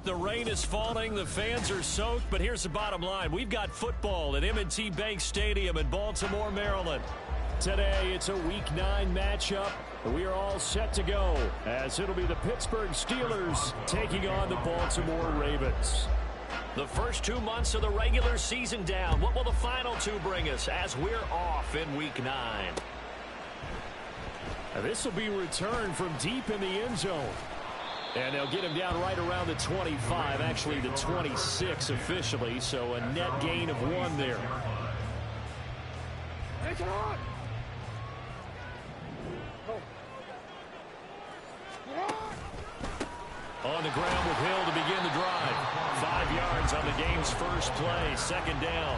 The rain is falling, the fans are soaked, but here's the bottom line. We've got football at M&T Bank Stadium in Baltimore, Maryland. Today, it's a Week 9 matchup, and we are all set to go, as it'll be the Pittsburgh Steelers taking on the Baltimore Ravens. The first 2 months of the regular season down. What will the final 2 bring us as we're off in Week 9? This will be returned from deep in the end zone. And they'll get him down right around the 25, actually the 26 officially, so a net gain of 1 there. On the ground with Hill to begin the drive. 5 yards on the game's first play, second down.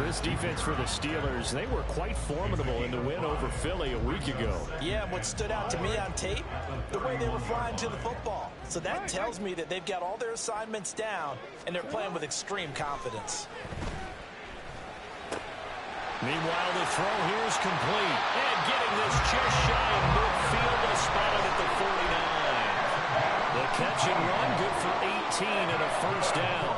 This defense for the Steelers, they were quite formidable in the win over Philly a week ago. Yeah, and what stood out to me on tape, the way they were flying to the football. So that tells me that they've got all their assignments down, and they're playing with extreme confidence. Meanwhile, the throw here is complete. And getting this just shy of midfield, they'll spot it at the 49. The catch and run, good for 18 and a first down.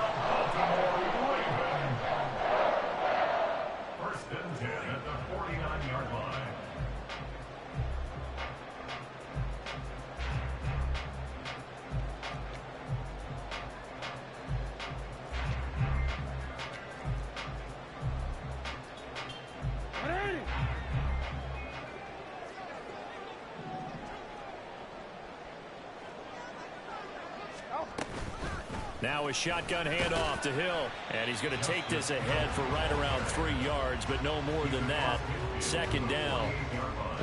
First and 10 at the 49-yard line. Now a shotgun handoff to Hill, and he's going to take this ahead for right around 3 yards, but no more than that. Second down.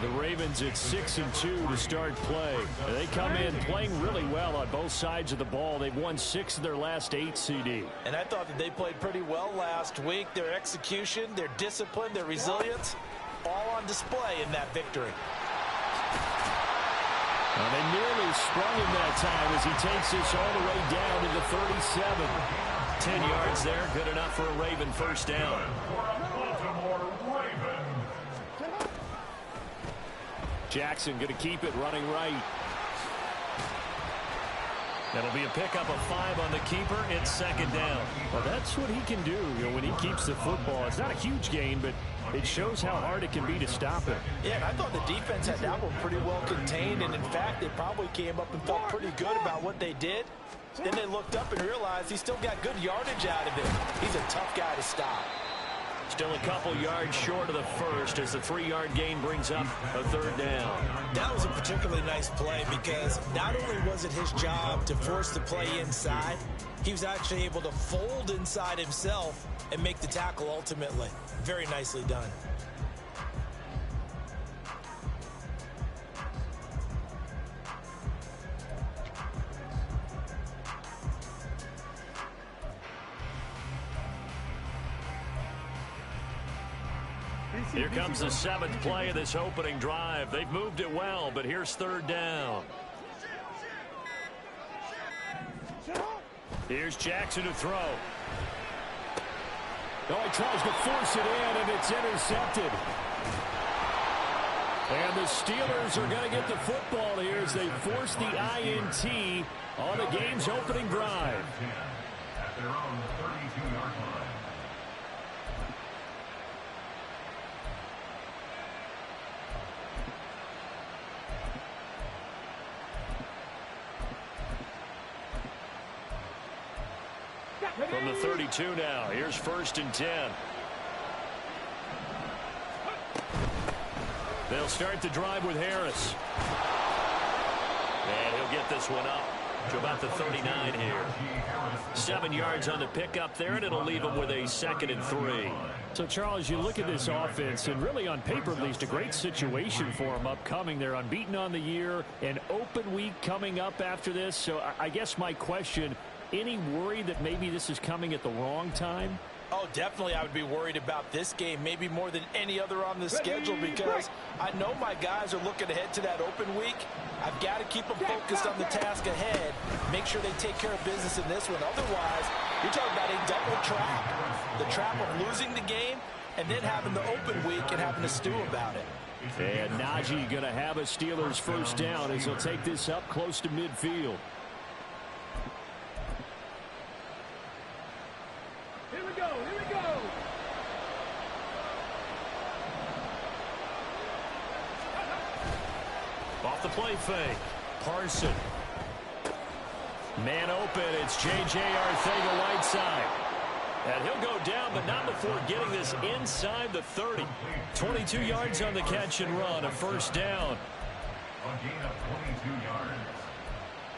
The Ravens at 6-2 to start play. They come in playing really well on both sides of the ball. They've won 6 of their last 8, CD. And I thought that they played pretty well last week. Their execution, their discipline, their resilience, all on display in that victory. Well, they nearly sprung him that time as he takes this all the way down to the 37. 10 yards there, good enough for a Raven first down. Jackson going to keep it running right. That'll be a pickup of 5 on the keeper. It's second down. Well, that's what he can do, when he keeps the football. It's not a huge gain, but it shows how hard it can be to stop him. Yeah, and I thought the defense had that one pretty well contained, and in fact, they probably came up and felt pretty good about what they did. Then they looked up and realized he still got good yardage out of it. He's a tough guy to stop. Still a couple yards short of the first as the 3-yard gain brings up a third down. That was a particularly nice play because not only was it his job to force the play inside, he was actually able to fold inside himself and make the tackle ultimately. Very nicely done. Here comes the 7th play of this opening drive. They've moved it well, but here's third down. Here's Jackson to throw. Oh, he tries to force it in, and it's intercepted. And the Steelers are going to get the football here as they force the INT on the game's opening drive. At their own 32-yard line. From the 32 now, here's first and 10. They'll start the drive with Harris. And he'll get this one up. to about the 39 here. 7 yards on the pickup there, and it'll leave them with a 2nd and 3. So, Charles, you look at this offense, and really on paper, at least, a great situation for them upcoming. They're unbeaten on the year, an open week coming up after this. So I guess my question, any worry that maybe this is coming at the wrong time? Oh, definitely I would be worried about this game, maybe more than any other on the schedule, because I know my guys are looking ahead to that open week. I've got to keep them focused on the task ahead, make sure they take care of business in this one. Otherwise, you're talking about a double trap. The trap of losing the game and then having the open week and having to stew about it. And Najee going to have a Steelers first down as he'll take this up close to midfield. Here we go, here we go. Off the play fake. Parson. Man open. It's J.J. Arcega-Whiteside. And he'll go down, but not before getting this inside the 30. 22 yards on the catch and run. A first down. A gain of 22 yards.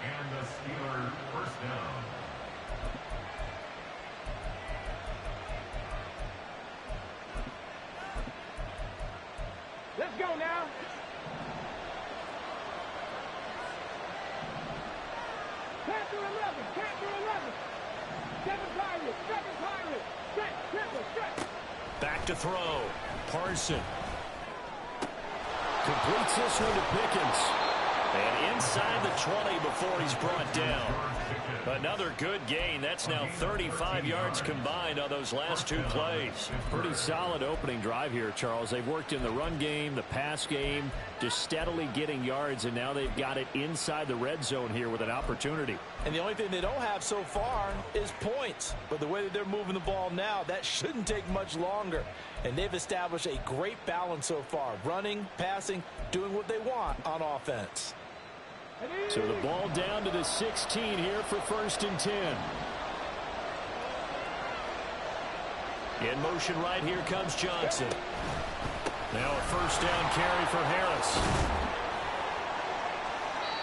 And the Steelers first down. Let's go now. Panther 11, Panther 11. Seven Pirates, stretch, triple, stretch. Back to throw. Parson. Completes this one to Pickens. And inside the 20 before he's brought down. Another good gain. That's now 35 yards combined on those last 2 plays. Pretty solid opening drive here, Charles. They've worked in the run game, the pass game, just steadily getting yards, and now they've got it inside the red zone here with an opportunity. And the only thing they don't have so far is points. But the way that they're moving the ball now, that shouldn't take much longer. And they've established a great balance so far. Running, passing, doing what they want on offense. So the ball down to the 16 here for 1st and 10. In motion right here comes Johnson. Now a first down carry for Harris.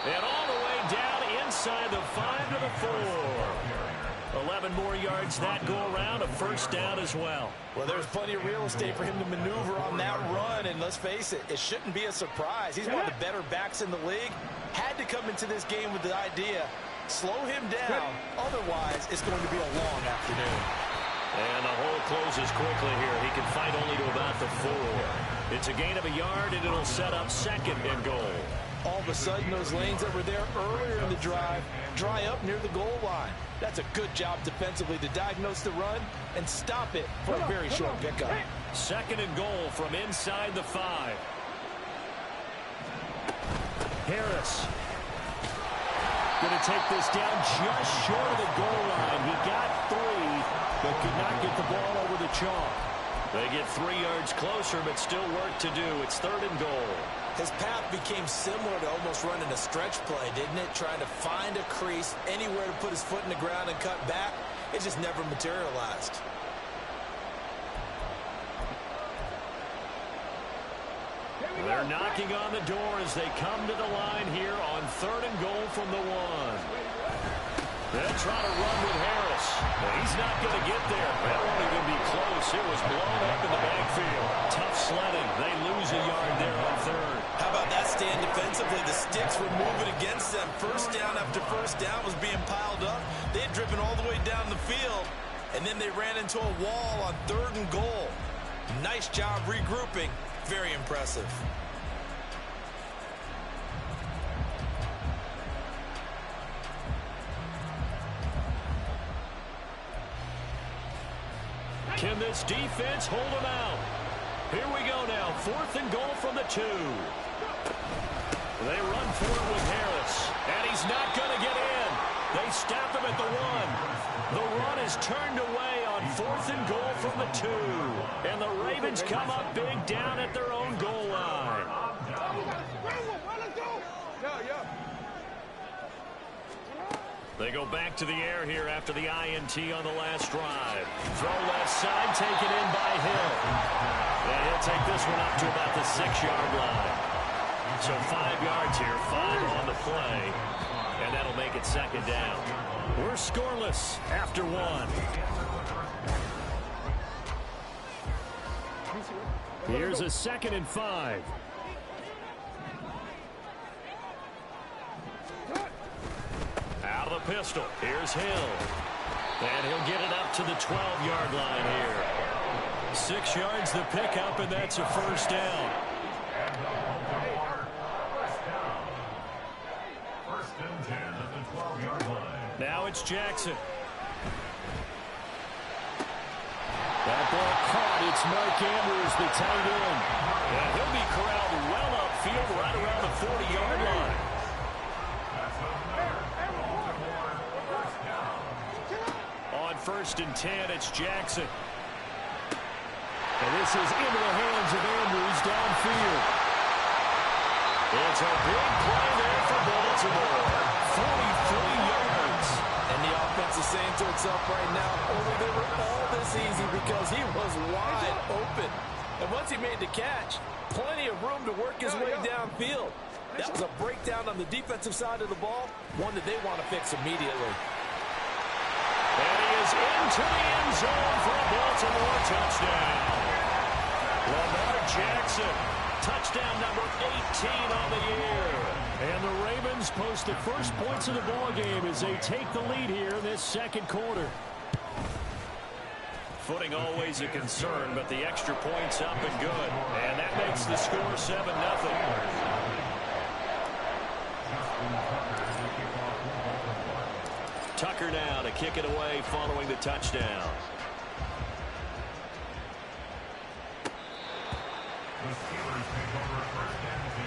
And all the way down inside the 5 to the 4. 11 more yards that go around, a first down as well. Well, there's plenty of real estate for him to maneuver on that run, and let's face it, it shouldn't be a surprise. He's one of the better backs in the league. Had to come into this game with the idea, slow him down, otherwise it's going to be a long afternoon. And the hole closes quickly here. He can fight only to about the 4. It's a gain of a yard, and it'll set up 2nd and goal. All of a sudden, those lanes that were there earlier in the drive dry up near the goal line. That's a good job defensively to diagnose the run and stop it for a very short pickup. 2nd and goal from inside the 5. Harris. Going to take this down just short of the goal line. He got 3, but could not get the ball over the chalk. They get 3 yards closer, but still work to do. It's 3rd and goal. His path became similar to almost running a stretch play, didn't it? Trying to find a crease, anywhere to put his foot in the ground and cut back. It just never materialized. They're knocking on the door as they come to the line here on 3rd and goal from the 1. They'll try to run with Harris. But he's not going to get there. That won't even be close. It was blown up in the backfield. Tough sledding. They lose a yard there on 3rd. How about that stand defensively? The sticks were moving against them. First down after first down was being piled up. They had driven all the way down the field, and then they ran into a wall on 3rd and goal. Nice job regrouping. Very impressive. Can this defense hold them out? Here we go now. 4th and goal from the 2. They run for it with Harris. And he's not going to get in. They stop him at the 1. The run is turned away on 4th and goal from the 2. And the Ravens come up big down at their own goal line. They go back to the air here after the INT on the last drive. Throw left side, taken in by Hill. And he'll take this one up to about the 6-yard line. So 5 yards here, 5 on the play. And that'll make it second down. We're scoreless after one. Here's a 2nd and 5. Out of the pistol. Here's Hill. And he'll get it up to the 12-yard line here. 6 yards the pickup, and that's a first down. First and 10 at the 12-yard line. Now it's Jackson. That ball caught. It's Mark Andrews, the tight end. And he'll be corralled well upfield right around the 40-yard line. On 1st and 10, it's Jackson. And this is into the hands of Andrews downfield. It's a big play there for Baltimore. 43 yards. And the offense is saying to itself right now, oh, they were all this easy because he was wide open. And once he made the catch, plenty of room to work his way downfield. That was a breakdown on the defensive side of the ball, one that they want to fix immediately. And he is into the end zone for a Baltimore touchdown. Lamar Jackson, touchdown number 18 on the year. And the Ravens post the first points of the ballgame as they take the lead here in this second quarter. Footing always a concern, but the extra point's up and good. And that makes the score 7-0. Tucker now to kick it away following the touchdown. The Steelers take over first and 10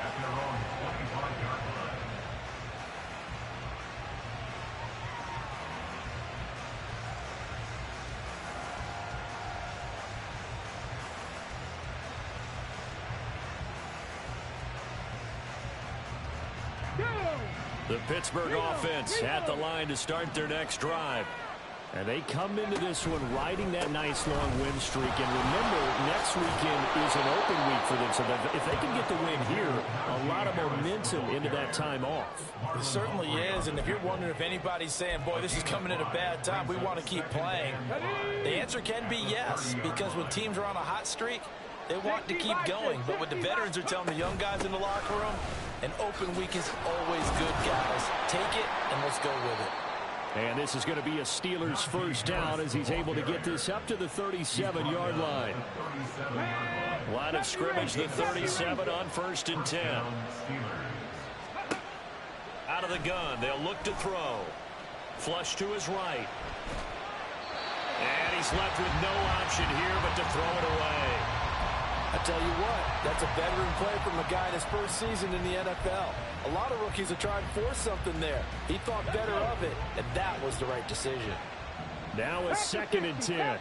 at their own 25-yard line. The Pittsburgh offense at the line to start their next drive. And they come into this one riding that nice long win streak. And remember, next weekend is an open week for them. So that if they can get the win here, a lot of momentum into that time off. It certainly is. And if you're wondering if anybody's saying, boy, this is coming at a bad time, we want to keep playing, the answer can be yes. Because when teams are on a hot streak, they want to keep going. But what the veterans are telling the young guys in the locker room, an open week is always good, guys. Take it, and let's go with it. And this is going to be a Steelers first down as he's able to get this up to the 37-yard line. Line of scrimmage, the 37 on 1st and 10. Out of the gun, they'll look to throw. Flush to his right. And he's left with no option here but to throw it away. I tell you what, that's a veteran play from a guy in his first season in the NFL. A lot of rookies are trying to force something there. He thought better of it, and that was the right decision. Now a 2nd and 10.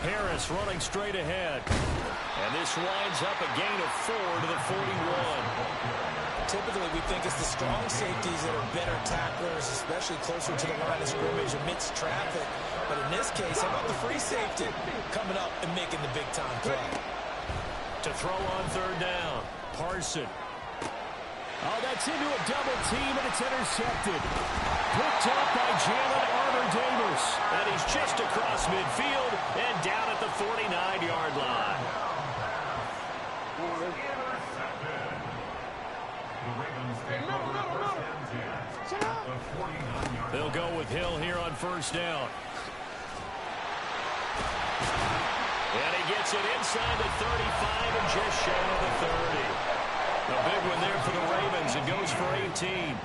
Harris running straight ahead. And this winds up a gain of 4 to the 41. Typically, we think it's the strong safeties that are better tacklers, especially closer to the line of scrimmage amidst traffic. But in this case, how about the free safety coming up and making the big-time play? To throw on 3rd down, Parson. Oh, that's into a double team, and it's intercepted. Picked up by Jalen Armour-Davis. And he's just across midfield and down at the 49-yard line. They'll go with Hill here on 1st down. And he gets it inside the 35 and just shy of the 30. A big one there for the Ravens. It goes for 18.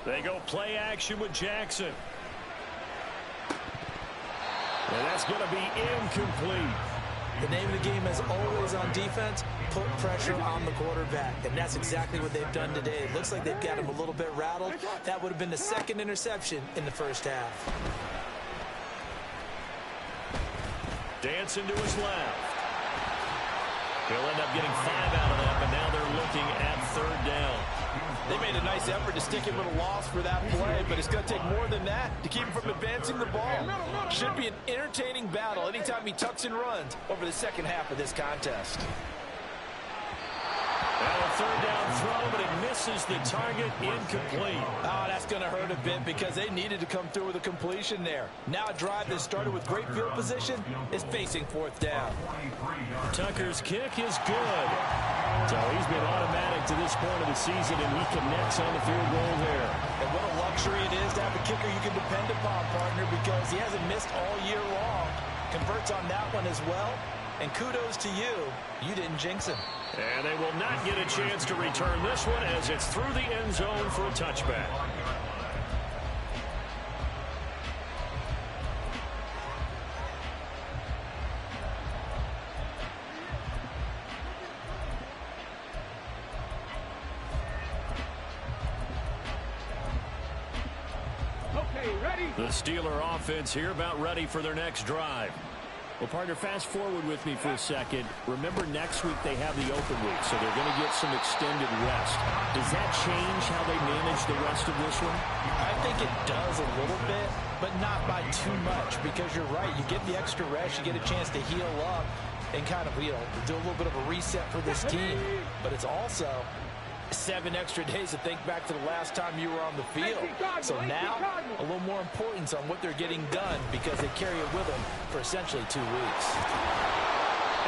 They go play action with Jackson. And that's going to be incomplete. The name of the game is always on defense, put pressure on the quarterback. And that's exactly what they've done today. It looks like they've got him a little bit rattled. That would have been the 2nd interception in the first half. Dancing to his left. He'll end up getting 5 out of that, but now they're looking at 3rd down. They made a nice effort to stick him at a loss for that play, but it's going to take more than that to keep him from advancing the ball. Should be an entertaining battle anytime he tucks and runs over the second half of this contest. And a third down throw, but it misses the target, incomplete. Oh, that's going to hurt a bit because they needed to come through with a completion there. Now a drive that started with great field position is facing fourth down. Tucker's kick is good. So he's been automatic to this point of the season, and he connects on the field goal there. And what a luxury it is to have a kicker you can depend upon, partner, because he hasn't missed all year long. Converts on that one as well. And kudos to you. You didn't jinx him. And they will not get a chance to return this one as it's through the end zone for a touchback. Okay, ready? The Steeler offense here about ready for their next drive. Well, partner, fast forward with me for a second. Remember, next week they have the open week, so they're going to get some extended rest. Does that change how they manage the rest of this one? I think it does a little bit, but not by too much, because you're right. You get the extra rest, you get a chance to heal up and kind of, do a little bit of a reset for this team. But it's also 7 extra days to think back to the last time you were on the field. So now, a little more importance on what they're getting done because they carry it with them for essentially 2 weeks.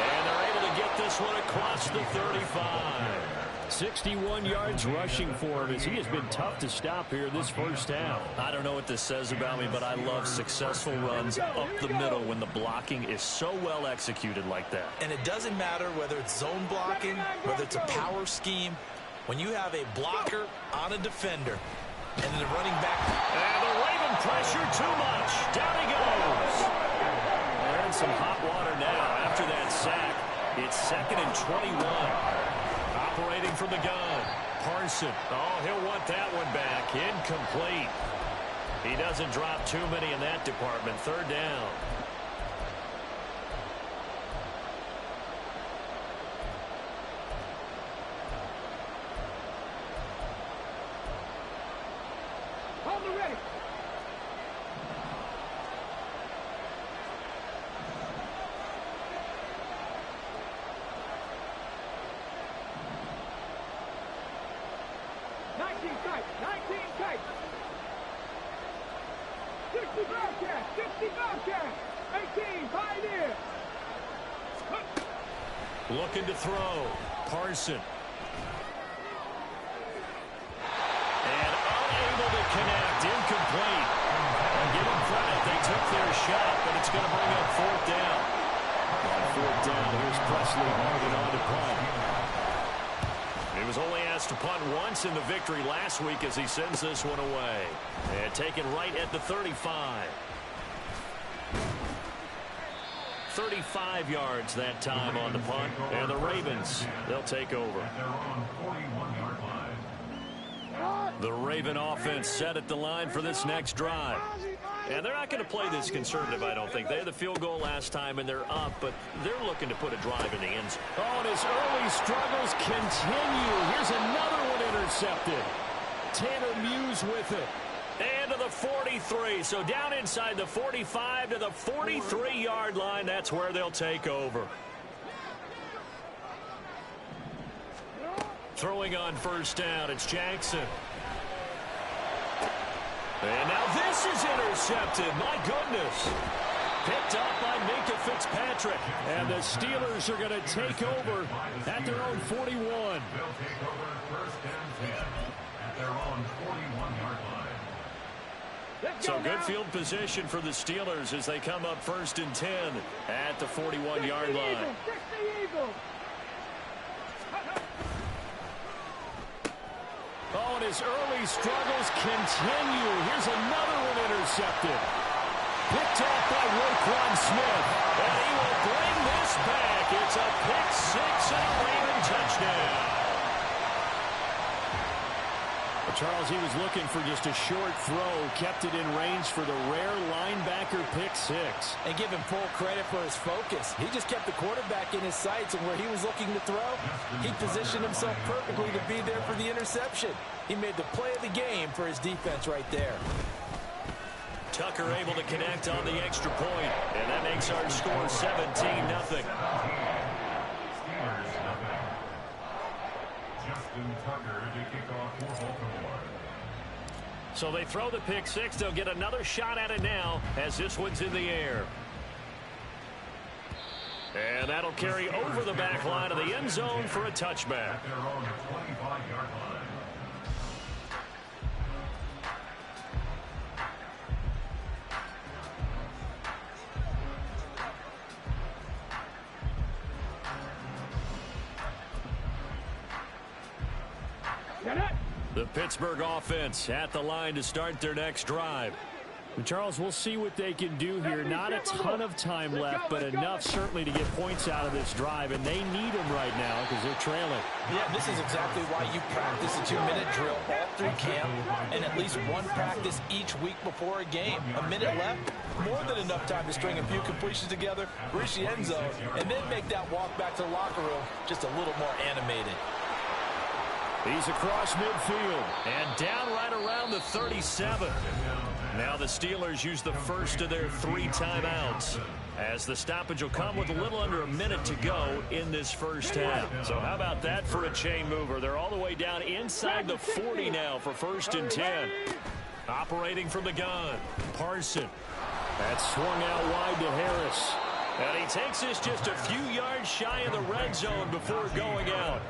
And they're able to get this one across the 35. 61 yards rushing for him as he has been tough to stop here this first half. I don't know what this says about me, but I love successful runs up the middle when the blocking is so well executed like that. And it doesn't matter whether it's zone blocking, whether it's a power scheme. When you have a blocker on a defender and then the running back. And the Raven pressure too much. Down he goes. They're in some hot water now after that sack. It's 2nd and 21. Operating from the gun. Parson. Oh, he'll want that one back. Incomplete. He doesn't drop too many in that department. 3rd down. Hold the ready. Tight. 19 tight. 60 Bobcat. 60 Bobcat. 18 Pioneer. Looking to throw. Parson. And unable to connect. Incomplete. And give them credit. They took their shot, but it's going to bring up 4th down. On 4th down, here's Presley holding on to punt. He was only asked to punt once in the victory last week as he sends this one away. And taken right at the 35. 35 yards that time on the punt. And the Ravens, they'll take over. The Raven offense set at the line for this next drive. And they're not going to play this conservative, I don't think. They had the field goal last time, and they're up, but they're looking to put a drive in the end zone. Oh, and his early struggles continue. Here's another one intercepted. Tanner Muse with it. And to the 43. So down inside the 45 to the 43-yard line. That's where they'll take over. Throwing on 1st down, it's Jackson. And now this is intercepted. My goodness. Picked up by Minka Fitzpatrick. And the Steelers are going to take over at their own 41. They'll take over 1st and 10 at their own 41-yard line. So good field position for the Steelers as they come up 1st and 10 at the 41-yard line. Oh, and his early struggles continue. Here's another one intercepted. Picked off by Roquan Smith. And he will bring this back. It's a pick 6 and a Raven touchdown. Charles, he was looking for just a short throw, kept it in range for the rare linebacker pick six. And give him full credit for his focus. He just kept the quarterback in his sights, and where he was looking to throw, he positioned himself perfectly to be there for the interception. He made the play of the game for his defense right there. Tucker able to connect on the extra point, and that makes our score 17-0. So they throw the pick six. They'll get another shot at it now as this one's in the air. And that'll carry over the back line of the end zone for a touchback. The Pittsburgh offense at the line to start their next drive. Charles, we'll see what they can do here. Not a ton of time left, but enough certainly to get points out of this drive, and they need them right now because they're trailing. Yeah, this is exactly why you practice a 2-minute drill all through camp and at least one practice each week before a game. A minute left, more than enough time to string a few completions together, reach the end zone, and then make that walk back to the locker room just a little more animated. He's across midfield and down right around the 37. Now the Steelers use the first of their 3 timeouts, as the stoppage will come with a little under a minute to go in this first half. So how about that for a chain mover? They're all the way down inside the 40 now for 1st and 10. Operating from the gun, Parson. That swung out wide to Harris. And he takes this just a few yards shy of the red zone before going out.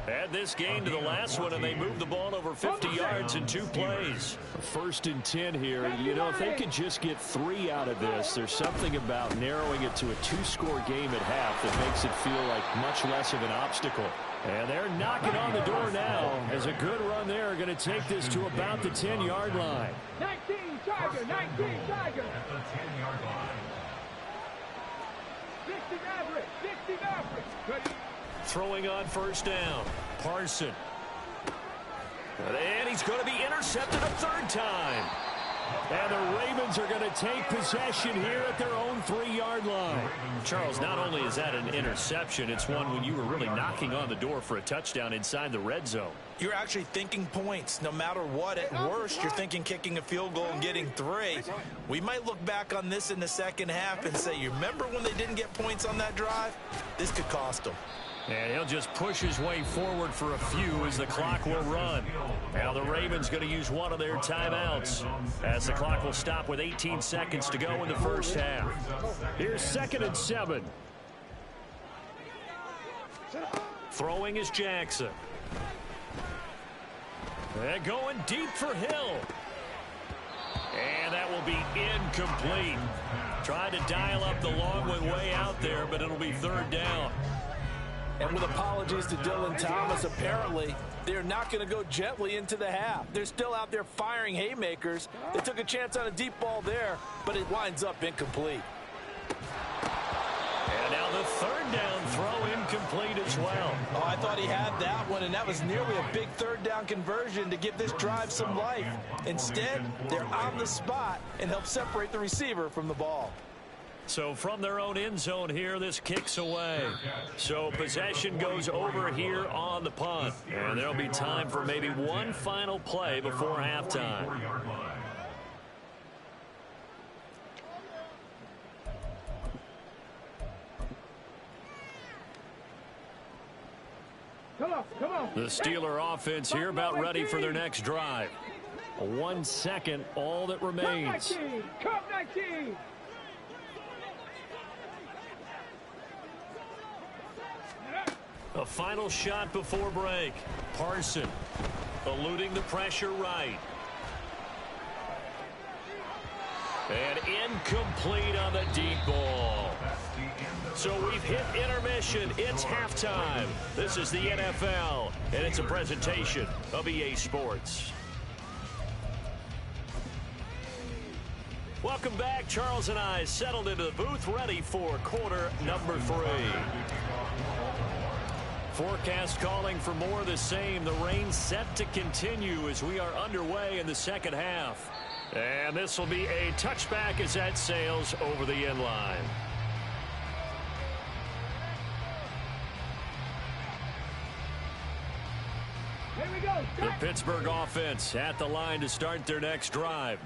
Add this gain to the last one, and they moved the ball over 50 yards in 2 plays. 1st and 10 here. You know, if they could just get 3 out of this, there's something about narrowing it to a 2-score game at half that makes it feel like much less of an obstacle. And they're knocking on the door now as a good run there are going to take this to about the 10-yard line. 19 Tiger, 19 Tiger. At the 10-yard line. 60 Maverick, 60 Maverick. Good. Throwing on 1st down, Parson. And he's going to be intercepted a 3rd time. And the Ravens are going to take possession here at their own 3-yard line. Charles, not only is that an interception, it's one when you were really knocking on the door for a touchdown inside the red zone. You're actually thinking points. No matter what, at worst, you're thinking kicking a field goal and getting 3. We might look back on this in the second half and say, you remember when they didn't get points on that drive? This could cost them. And he'll just push his way forward for a few as the clock will run. Now the Ravens going to use one of their timeouts as the clock will stop with 18 seconds to go in the first half. Here's 2nd and 7. Throwing is Jackson. And going deep for Hill. And that will be incomplete. Tried to dial up the long one way out there, but it'll be 3rd down. And with apologies to Dylan Thomas, apparently they're not going to go gently into the half. They're still out there firing haymakers. They took a chance on a deep ball there, but it winds up incomplete. And now the 3rd down throw incomplete as well. Oh, I thought he had that one, and that was nearly a big 3rd down conversion to give this drive some life. Instead, they're on the spot and help separate the receiver from the ball. So from their own end zone here, this kicks away. So possession goes over here on the punt. And there'll be time for maybe one final play before halftime. Come on. The Steeler offense here about ready for their next drive. 1 second, all that remains. Come 19. A final shot before break. Parson eluding the pressure right. And incomplete on the deep ball. So we've hit intermission. It's halftime. This is the NFL, and it's a presentation of EA Sports. Welcome back. Charles and I settled into the booth ready for quarter number 3. Forecast calling for more of the same. The rain set to continue as we are underway in the second half. And this will be a touchback as that sails over the end line. Here we go. The Pittsburgh offense at the line to start their next drive.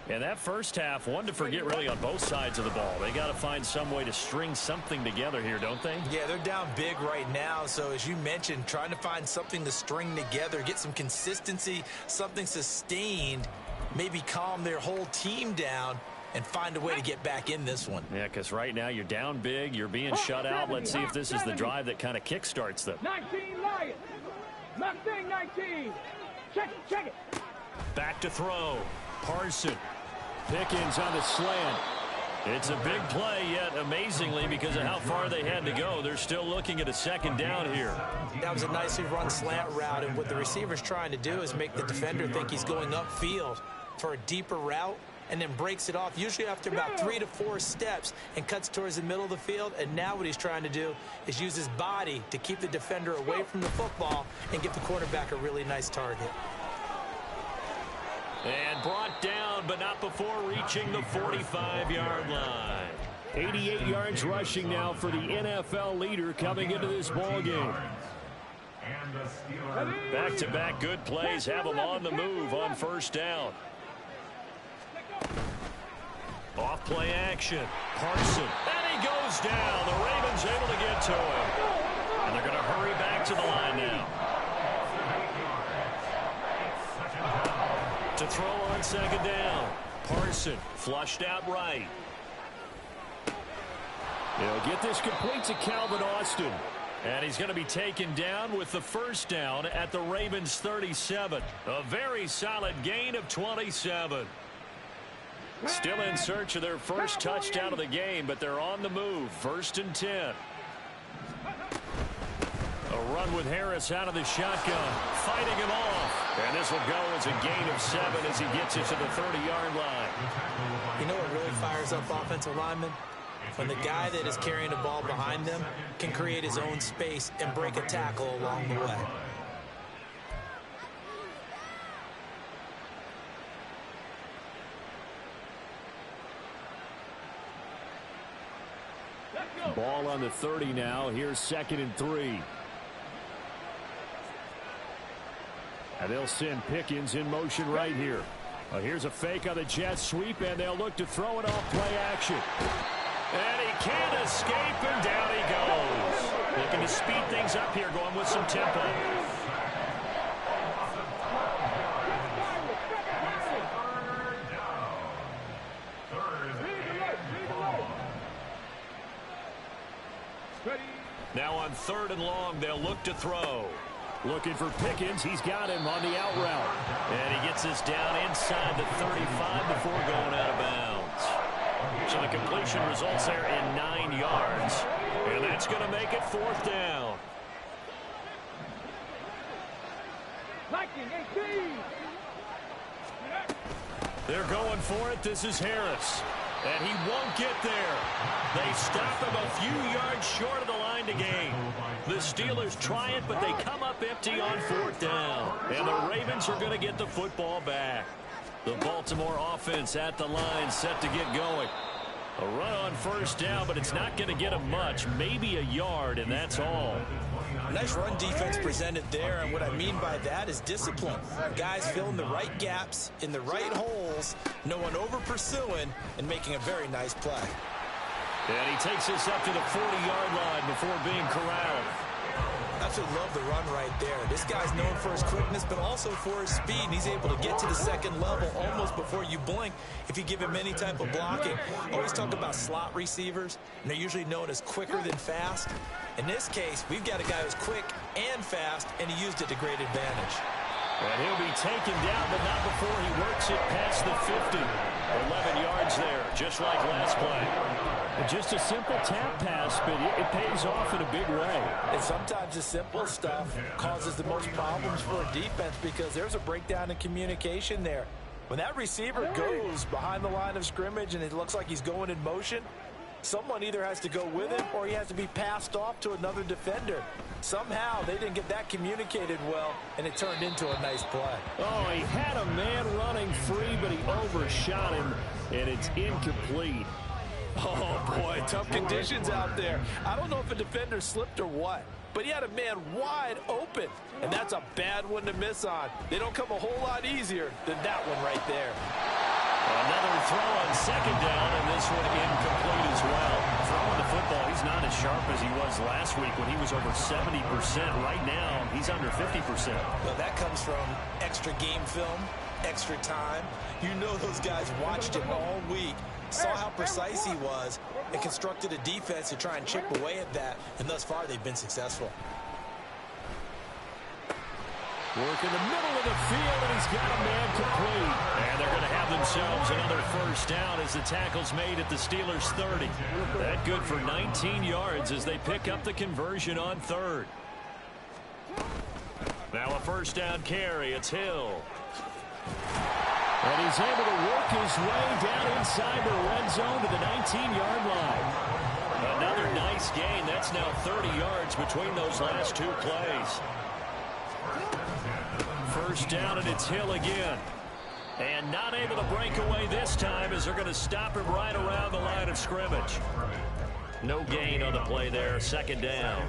And that first half, one to forget really on both sides of the ball. They got to find some way to string something together here, don't they? Yeah, they're down big right now. So as you mentioned, trying to find something to string together, get some consistency, something sustained, maybe calm their whole team down and find a way to get back in this one. Yeah, because right now you're down big, you're being shut out. Let's see if this is the drive that kind of kickstarts them. 19 Lions. Mustang 19. Check it. Back to throw. Parson. Pickens on the slant. It's a big play, yet amazingly, because of how far they had to go, they're still looking at a second down here. That was a nicely run slant route, and what the receiver's trying to do is make the defender think he's going upfield for a deeper route, and then breaks it off, usually after about 3 to 4 steps, and cuts towards the middle of the field. And now what he's trying to do is use his body to keep the defender away from the football and give the quarterback a really nice target. And brought down, but not before reaching the 45-yard line. 88 yards rushing now for the NFL leader coming into this ball game. Back-to-back good plays have them on the move on first down. Off play action. Parson. And he goes down. The Ravens able to get to him. And they're going to hurry back to the line now. To throw on second down. Parson flushed out right. He'll get this complete to Calvin Austin. And he's going to be taken down with the first down at the Ravens 37. A very solid gain of 27. Still in search of their first touchdown of the game, but they're on the move. 1st and 10. A run with Harris out of the shotgun, fighting him off. And this will go as a gain of 7 as he gets it to the 30-yard line. You know what really fires up offensive linemen? When the guy that is carrying the ball behind them can create his own space and break a tackle along the way. Ball on the 30 now. Here's 2nd and 3. And they'll send Pickens in motion right here. Here's a fake on the jet sweep, and they'll look to throw it off play action. And he can't escape, and down he goes. Looking to speed things up here, going with some tempo. Now on 3rd and long, they'll look to throw. Looking for Pickens. He's got him on the out route. And he gets this down inside the 35 before going out of bounds. So the completion results there in 9 yards. And that's going to make it 4th down. Viking 18. They're going for it. This is Harris. And he won't get there. They stop him a few yards short of the line to gain. The Steelers try it, but they come up empty on 4th down. And the Ravens are going to get the football back. The Baltimore offense at the line set to get going. A run on 1st down, but it's not going to get them much. Maybe a yard, and that's all. Nice run defense presented there, and what I mean by that is discipline. Guys filling the right gaps in the right holes, no one over pursuing, and making a very nice play. And he takes this up to the 40-yard line before being corralled. Absolutely love the run right there. This guy's known for his quickness, but also for his speed. And he's able to get to the 2nd level almost before you blink if you give him any type of blocking. Always talk about slot receivers, and they're usually known as quicker than fast. In this case, we've got a guy who's quick and fast, and he used it to great advantage. And he'll be taken down, but not before he works it past the 50. 11 yards there, just like last play. Just a simple tap pass, but it pays off in a big way. And sometimes the simple stuff causes the most problems for a defense because there's a breakdown in communication there. When that receiver goes behind the line of scrimmage and it looks like he's going in motion, Someone either has to go with him or he has to be passed off to another defender. Somehow they didn't get that communicated well, and it turned into a nice play. Oh, he had a man running free, but he overshot him, and it's incomplete. Oh, boy, tough conditions out there. I don't know if a defender slipped or what, but he had a man wide open, and that's a bad one to miss on. They don't come a whole lot easier than that one right there. Another throw on second down, and this one incomplete as well. Throwing the football, he's not as sharp as he was last week when he was over 70%. Right now, he's under 50%. Well, that comes from extra game film, extra time. You know those guys watched him all week, saw how precise he was, and constructed a defense to try and chip away at that, and thus far they've been successful. Work in the middle of the field, and he's got a man complete. And they're going to have themselves another first down as the tackle's made at the Steelers' 30. That good for 19 yards as they pick up the conversion on third. Now a first down carry. It's Hill. And he's able to work his way down inside the red zone to the 19-yard line. Another nice gain. That's now 30 yards between those last two plays. First down, and it's Hill again. And not able to break away this time as they're going to stop him right around the line of scrimmage. No gain on the play there. Second down.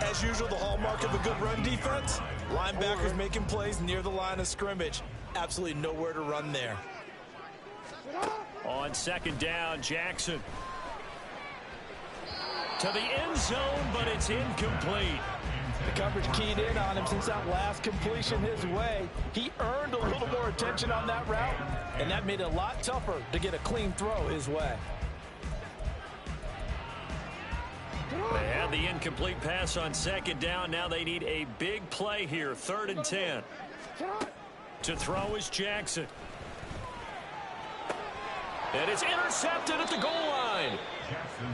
As usual, the hallmark of a good run defense, linebackers making plays near the line of scrimmage. Absolutely nowhere to run there. On second down, Jackson. To the end zone, but it's incomplete. The coverage keyed in on him since that last completion his way. He earned a little more attention on that route, and that made it a lot tougher to get a clean throw his way. They had the incomplete pass on second down. Now they need a big play here. 3rd and 10. To throw is Jackson. And it's intercepted at the goal line.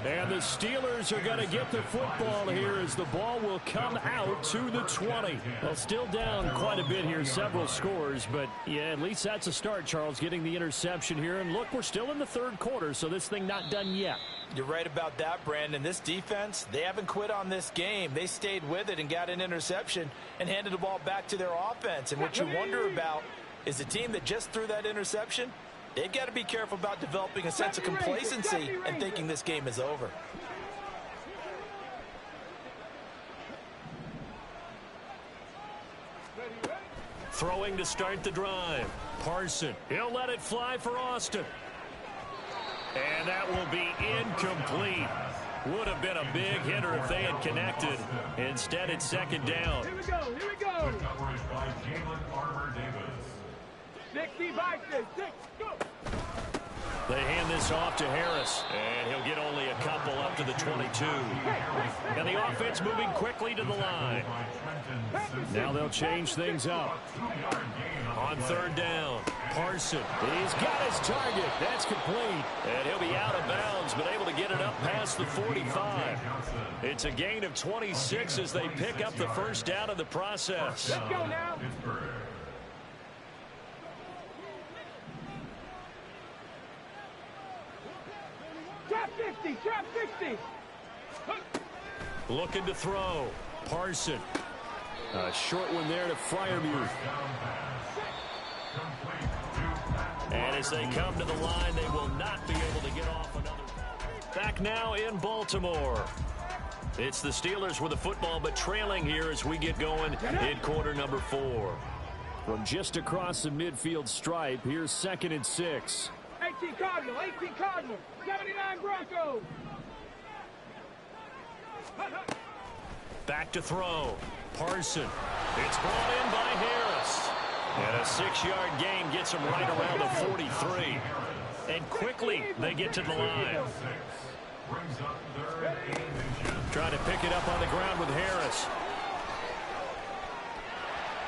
And the Steelers are going to get the football here as the ball will come out to the 20. Well, still down quite a bit here, several scores, but yeah, at least that's a start, Charles, getting the interception here. And look, we're still in the third quarter, so this thing not done yet. You're right about that, Brandon. This defense, they haven't quit on this game. They stayed with it and got an interception and handed the ball back to their offense. And what you wonder about is the team that just threw that interception, they've got to be careful about developing a sense of complacency and thinking this game is over. Throwing to start the drive. Parson. He'll let it fly for Austin. And that will be incomplete. Would have been a big hitter if they had connected. Instead, it's second down. Here we go, here we go. 60 by 6, go. They hand this off to Harris, and he'll get only a couple up to the 22. And the offense moving quickly to the line. Now they'll change things up. On third down, Parson. He's got his target. That's complete. And he'll be out of bounds, but able to get it up past the 45. It's a gain of 26 as they pick up the first down in the process. Let's go now. Trap 50, trap 50. Looking to throw. Parson. A short one there to Freiermuth. And as they come to the line, they will not be able to get off another. Back now in Baltimore. It's the Steelers with the football, but trailing here as we get going in quarter number 4. From just across the midfield stripe, here's 2nd and 6. 18 Cardinal, 18 Cardinal, 79 Broncos. Back to throw. Parson. It's brought in by Harris. And a 6-yard gain gets him right around the 43. And quickly they get to the line. Trying to pick it up on the ground with Harris.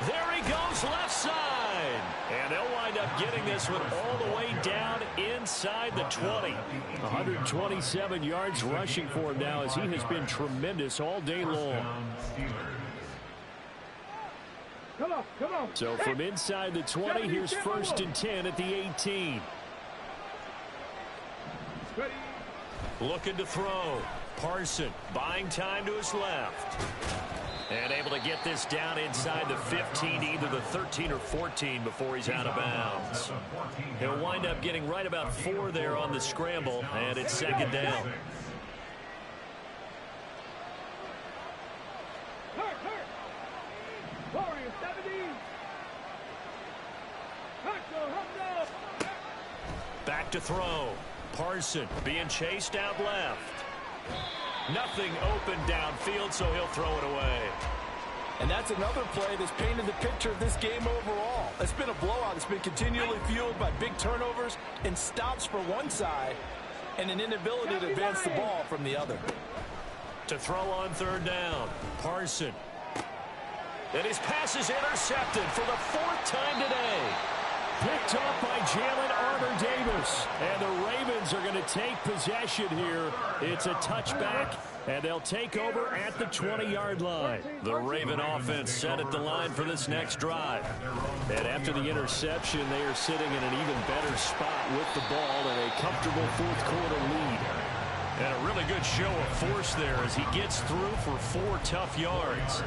There he goes left side. And they'll wind up getting this one all the way down inside the 20. 127 yards rushing for him now as he has been tremendous all day long. Come on, come on. So from inside the 20, here's 1st and 10 at the 18. Ready. Looking to throw. Parson buying time to his left. And able to get this down inside the 15, either the 13 or 14 before he's out of bounds. He'll wind up getting right about 4 there on the scramble, and it's second down. Back to throw. Parson being chased out left. Nothing open downfield, so he'll throw it away. And that's another play that's painted the picture of this game overall. It's been a blowout. It's been continually fueled by big turnovers and stops for one side and an inability to advance the ball from the other. To throw on third down, Parson. And his pass is intercepted for the 4th time today. Picked up by Jalen Armour-Davis. And the Ravens are going to take possession here. It's a touchback, and they'll take over at the 20-yard line. The Raven offense set at the line for this next drive. And after the interception, they are sitting in an even better spot with the ball and a comfortable 4th quarter lead. And a really good show of force there as he gets through for 4 tough yards.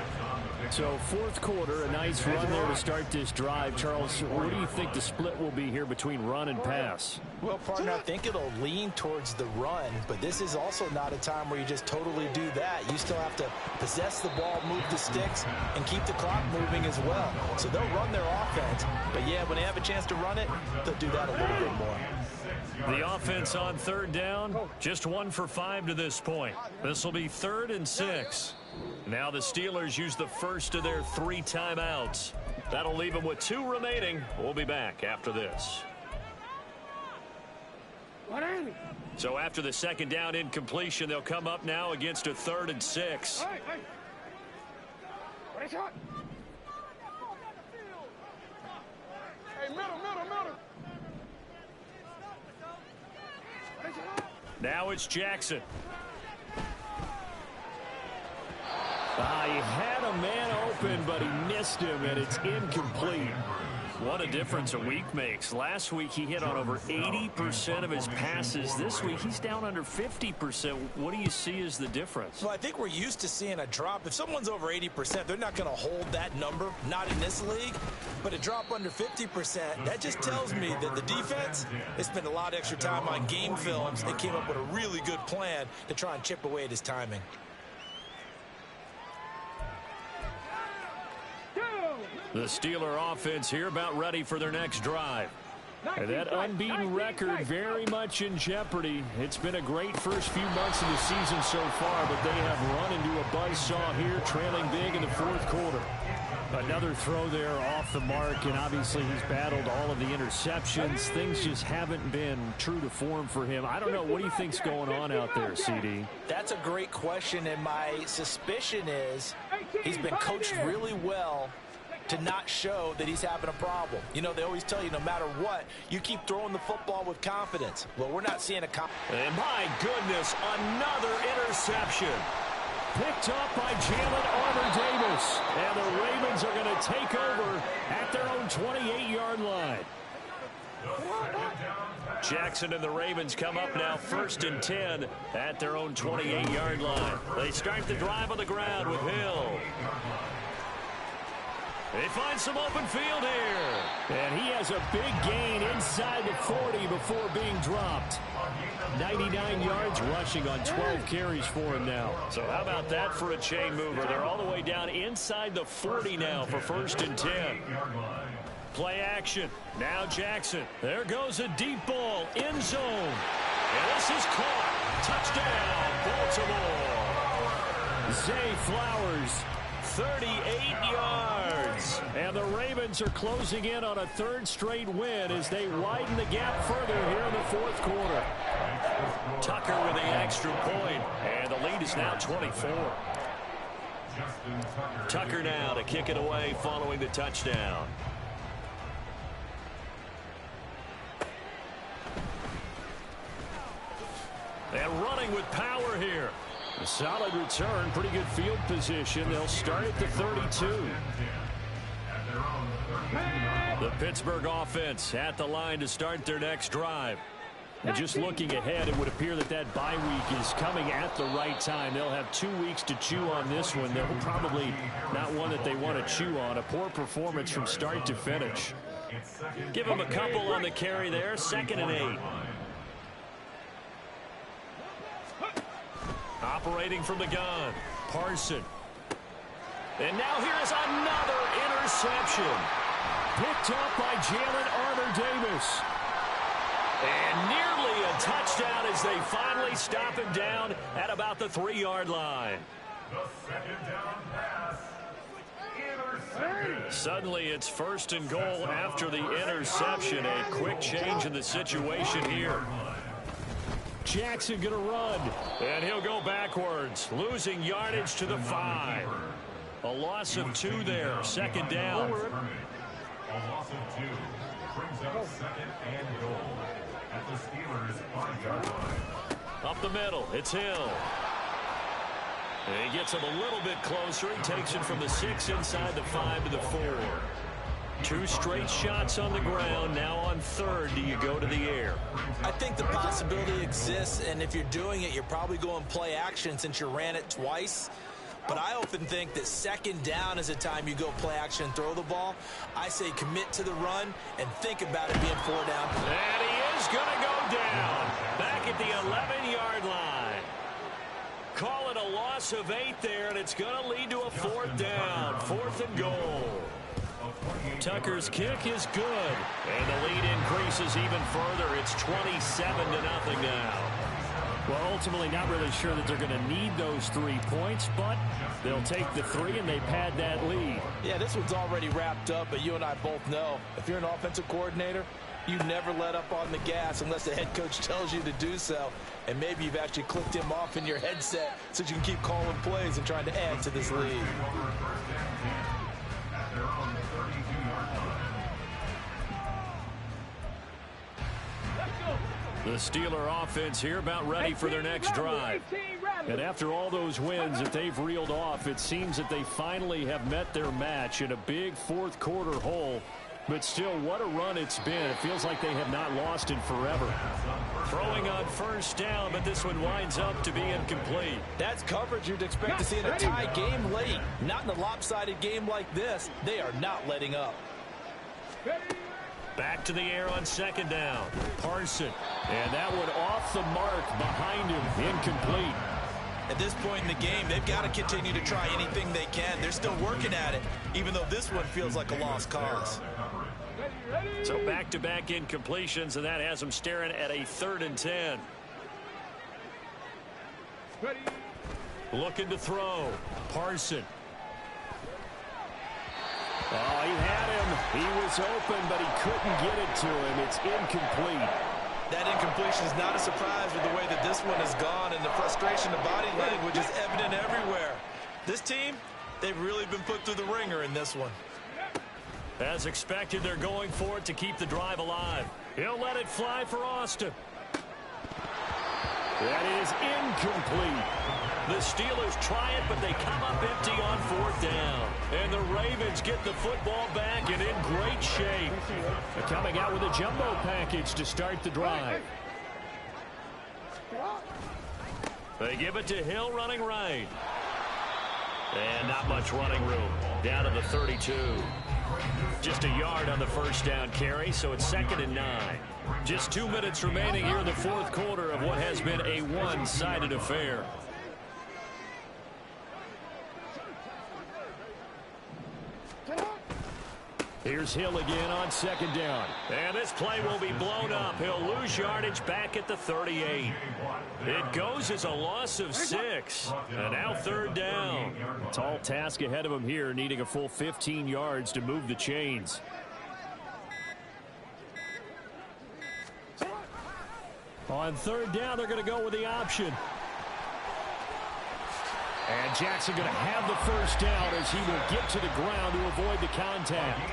So 4th quarter, a nice run there to start this drive. Charles, what do you think the split will be here between run and pass? Well, partner, I think it'll lean towards the run, but this is also not a time where you just totally do that. You still have to possess the ball, move the sticks, and keep the clock moving as well. So they'll run their offense, but yeah, when they have a chance to run it, they'll do that a little bit more. The offense on third down, just 1 for 5 to this point. This will be 3rd and 6. Now the Steelers use the first of their 3 timeouts. That'll leave them with 2 remaining. We'll be back after this. So after the second down incompletion, they'll come up now against a 3rd and 6. Now it's Jackson. He had a man open, but he missed him, and it's incomplete. What a difference a week makes. Last week he hit on over 80% of his passes. This week he's down under 50%. What do you see as the difference? Well, I think we're used to seeing a drop. If someone's over 80%, they're not going to hold that number, not in this league. But a drop under 50%, that just tells me that the defense has spent a lot of extra time on game films and came up with a really good plan to try and chip away at his timing. The Steeler offense here about ready for their next drive. And that unbeaten record very much in jeopardy. It's been a great first few months of the season so far, but they have run into a buzzsaw here, trailing big in the 4th quarter. Another throw there off the mark, and obviously he's battled all of the interceptions. Things just haven't been true to form for him. I don't know. What do you think's going on out there, CD? That's a great question, and my suspicion is he's been coached really well to not show that he's having a problem. You know, they always tell you no matter what, you keep throwing the football with confidence. Well, we're not seeing a and my goodness, another interception. Picked up by Jalen Armour-Davis. And the Ravens are going to take over at their own 28-yard line. Jackson and the Ravens come up now 1st and 10 at their own 28-yard line. They start the drive on the ground with Hill. They find some open field here. And he has a big gain inside the 40 before being dropped. 99 yards rushing on 12 carries for him now. So how about that for a chain mover? They're all the way down inside the 40 now for 1st and 10. Play action. Now Jackson. There goes a deep ball. End zone. And this is caught. Touchdown, Baltimore. Zay Flowers. 38 yards. And the Ravens are closing in on a 3rd straight win as they widen the gap further here in the 4th quarter. Tucker with the extra point, and the lead is now 24. Tucker now to kick it away following the touchdown. And running with power here. A solid return, pretty good field position. They'll start at the 32. The Pittsburgh offense at the line to start their next drive. And just looking ahead, it would appear that that bye week is coming at the right time. They'll have 2 weeks to chew on this one. They'll probably not one that they want to chew on. A poor performance from start to finish. Give them a couple on the carry there. 2nd and 8. Operating from the gun, Parson. And now here's another interception. Picked up by Jalen Armour-Davis. And nearly a touchdown as they finally stop him down at about the 3-yard line. The 2nd down pass. Intercepted. Suddenly it's 1st and goal after the interception. A quick change in the situation here. Jackson going to run. And he'll go backwards, losing yardage to the 5. A loss of 2 there. 2nd down. A loss of 2 brings up 2nd and goal at the Steelers' 5-yard line. Up the middle, it's Hill. And he gets him a little bit closer. He takes it from the 6 inside the 5 to the 4. 2 straight shots on the ground. Now on 3rd, do you go to the air? I think the possibility exists, and if you're doing it, you're probably going play action since you ran it twice. But I often think that 2nd down is a time you go play action and throw the ball. I say commit to the run and think about it being 4 down. And he is going to go down back at the 11-yard line. Call it a loss of 8 there, and it's going to lead to a 4th down. 4th and goal. Tucker's kick is good, and the lead increases even further. It's 27-0 now. Well, ultimately not really sure that they're going to need those 3 points, but they'll take the 3 and they pad that lead. Yeah, this one's already wrapped up, but you and I both know if you're an offensive coordinator, you never let up on the gas unless the head coach tells you to do so. And maybe you've actually clicked him off in your headset so you can keep calling plays and trying to add to this lead. The Steeler offense here about ready for their next drive. And after all those wins that they've reeled off, it seems that they finally have met their match in a big 4th quarter hole. But still, what a run it's been. It feels like they have not lost in forever. Throwing on 1st down, but this one winds up to be incomplete. That's coverage you'd expect to see in a tie game late. Not in a lopsided game like this. They are not letting up. Back to the air on 2nd down. Parson. And that one off the mark behind him. Incomplete. At this point in the game, they've got to continue to try anything they can. They're still working at it, even though this one feels like a lost cause. So back-to-back incompletions, and that has them staring at a 3rd and 10. Looking to throw. Parson. Oh, he had him. He was open, but he couldn't get it to him. It's incomplete. That incompletion is not a surprise with the way that this one has gone, and the frustration of body language is evident everywhere. This team, they've really been put through the ringer in this one. As expected, they're going for it to keep the drive alive. He'll let it fly for Austin. That is incomplete. The Steelers try it, but they come up empty on 4th down. And the Ravens get the football back and in great shape. They're coming out with a jumbo package to start the drive. They give it to Hill running right. And not much running room. Down to the 32. Just a yard on the 1st down carry, so it's 2nd and 9. Just 2 minutes remaining here in the 4th quarter of what has been a one-sided affair. Here's Hill again on 2nd down. And this play will be blown up. He'll lose yardage back at the 38. It goes as a loss of 6. And now 3rd down. A tall task ahead of him here, needing a full 15 yards to move the chains. On 3rd down, they're going to go with the option. And Jackson going to have the 1st down as he will get to the ground to avoid the contact.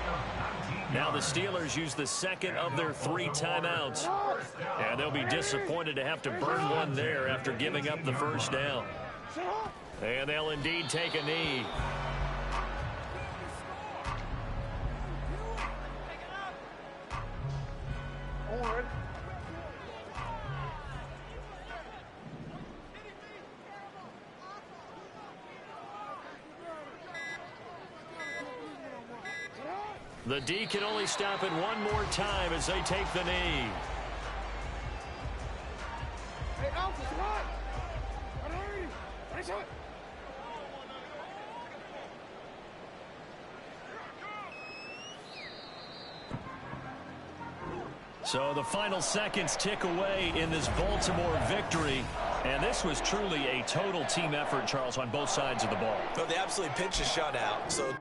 Now the Steelers use the 2nd of their 3 timeouts. And they'll be disappointed to have to burn one there after giving up the 1st down. And they'll indeed take a knee. The D can only stop it one more time as they take the knee. Hey, Alpha, what? Nice shot. So the final seconds tick away in this Baltimore victory. And this was truly a total team effort, Charles, on both sides of the ball. Well, they absolutely pitched a shutout. So